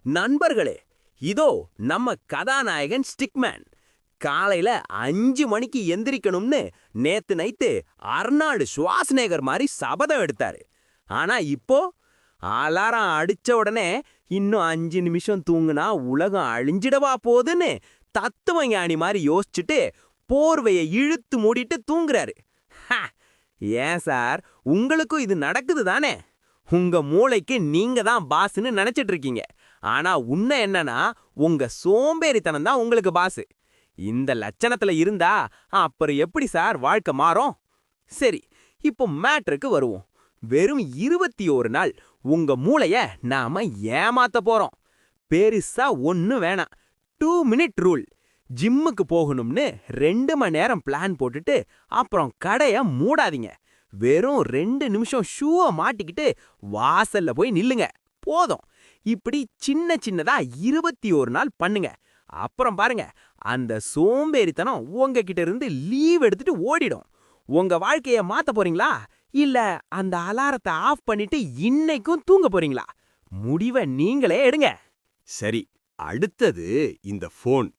நண்பர்களே, இதோ நம்ம கதாநாயகன் ஸ்டிக்மேன். காலையில 5 மணிக்கு எந்திரிக்கணும்னு நேத்து நைட்டு அர்னால்டு ஷ்வாஸ்நேகர் மாதிரி சபதம் எடுத்தாரு. ஆனா இப்போ அலாரம் அடிச்ச உடனே இன்னும் 5 நிமிஷம் தூங்குனா உலகம் அழிஞ்சிடவா போகுதுன்னு தத்துவ ஞானி மாதிரி யோசிச்சுட்டு போர்வைய இழுத்து மூடிட்டு தூங்குறாரு. ஏன் சார், உங்களுக்கும் இது நடக்குது தானே? உங்க மூளைக்கு நீங்க தான் பாஸ்ன்னு நினைச்சிட்டு இருக்கீங்க. ஆனா உண்மை என்னன்னா, உங்க சோம்பேறித்தனம் தான் உங்களுக்கு பாஸ். இந்த லட்சணத்துல இருந்தா அப்புறம் எப்படி சார் வாழ்க்கை மாறும்? சரி, இப்போ மேட்ருக்கு வருவோம். வெறும் 21 நாள் உங்க மூளைய நாம ஏமாத்த போறோம். பெருசா ஒண்ணு வேணாம். 2 மினிட் ரூல். ஜிம்முக்கு போகணும்னு 2 மணி நேரம் பிளான் போட்டுட்டு அப்புறம் கடைய மூடாதீங்க. வெறும் 2 நிமிஷம் ஷூவை மாட்டிக்கிட்டு வாசல்ல போய் நில்லுங்க. போதும். இப்படி சின்ன சின்னதா 21 நாள் பண்ணுங்க. அப்புறம் பாருங்க, அந்த சோம்பேறித்தனம் உங்ககிட்ட இருந்து லீவ் எடுத்துட்டு ஓடிடும். உங்க வாழ்க்கைய மாத்த போறீங்களா, இல்ல அந்த அலாரத்தை ஆஃப் பண்ணிட்டு இன்னைக்கும் தூங்க போறீங்களா? முடிவை நீங்களே எடுங்க. சரி, அடுத்தது இந்த ஃபோன்.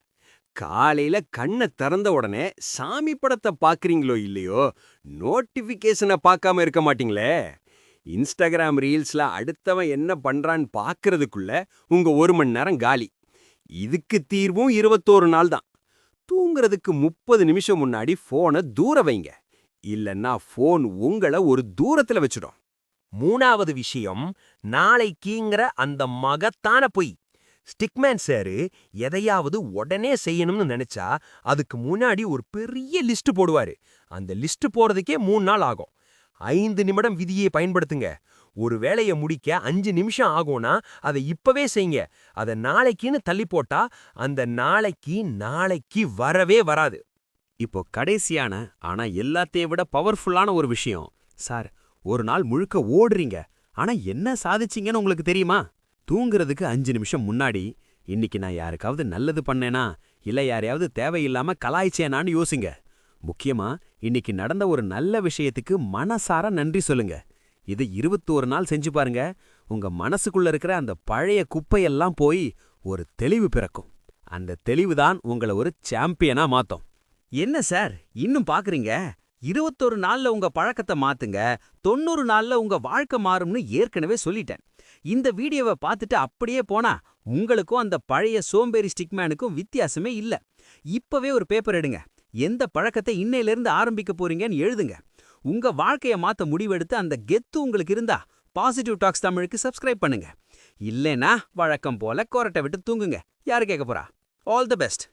காலையில கண்ணை திறந்த உடனே சாமி படத்தை பாக்குறீங்களோ இல்லையோ, நோட்டிபிகேஷனை பார்க்காம இருக்க மாட்டீங்களே. இன்ஸ்டாகிராம் ரீல்ஸ்ல அடுத்தவன் என்ன பண்றான்னு பாக்குறதுக்குள்ள உங்க 1 மணி நேரம் காலி. இதுக்கு தீர்வும் 21 நாள் தான். தூங்குறதுக்கு 30 நிமிஷம் முன்னாடி போனை தூர வைங்க. இல்லன்னா போன் உங்களை ஒரு தூரத்துல வச்சிடும். 3வது விஷயம், நாளைக்குங்கிற அந்த மகத்தான பொய். ஸ்டிக்மேன் சாரு எதையாவது உடனே செய்யணும்னு நினைச்சா அதுக்கு முன்னாடி ஒரு பெரிய லிஸ்ட் போடுவாரு. அந்த லிஸ்ட் போறதுக்கே 3 நாள் ஆகும். 5 நிமிடம் விதியை பயன்படுத்துங்க. ஒரு வேலையை முடிக்க 5 நிமிஷம் ஆகும்னா அதை இப்பவே செய்யுங்க. அதை நாளைக்குன்னு தள்ளி போட்டா அந்த நாளைக்கு வரவே வராது. இப்போ கடைசியான ஆனா எல்லாத்தையும் விட பவர்ஃபுல்லான ஒரு விஷயம். சார், ஒரு நாள் முழுக்க ஓடுறீங்க, ஆனா என்ன சாதிச்சீங்கன்னு உங்களுக்கு தெரியுமா? தூங்குறதுக்கு 5 நிமிஷம் முன்னாடி இன்னைக்கு நான் யாருக்காவது நல்லது பண்ணேனா, இல்ல யாரையாவது தேவையில்லாம கலாய்ச்சேனான்னு யோசிங்க. முக்கியமா இன்னைக்கு நடந்த ஒரு நல்ல விஷயத்துக்கு மனசார நன்றி சொல்லுங்க. இது 21 நாள் செஞ்சு பாருங்க. உங்க மனசுக்குள்ள இருக்கிற அந்த பழைய குப்பையெல்லாம் போய் ஒரு தெளிவு பிறக்கும். அந்த தெளிவு தான் உங்களை ஒரு சாம்பியனா மாத்தும். என்ன சார் இன்னும் பாக்குறீங்க? 21 நாள்ல உங்க பழக்கத்தை மாத்துங்க, 90 நாள்ல உங்க வாழ்க்கை மாறும்னு ஏற்கனவே சொல்லிட்டேன். இந்த வீடியோவை பார்த்துட்டு அப்படியே போனா உங்களுக்கும் அந்த பழைய சோம்பேறி ஸ்டிக்மேனுக்கும் வித்தியாசமே இல்ல. இப்பவே ஒரு பேப்பர் எடுங்க. எந்த பழக்கத்தை இன்னையிலிருந்து ஆரம்பிக்க போறீங்கன்னு எழுதுங்க. உங்க வாழ்க்கைய மாத்த முடிவெடுத்து அந்த கெத்து உங்களுக்கு இருந்தா பாசிட்டிவ் டாக்ஸ் தமிழுக்கு சப்ஸ்கிரைப் பண்ணுங்க. இல்லைனா வழக்கம் போல கொரட்டை விட்டு தூங்குங்க. யாரு கேட்க போறா? All the best.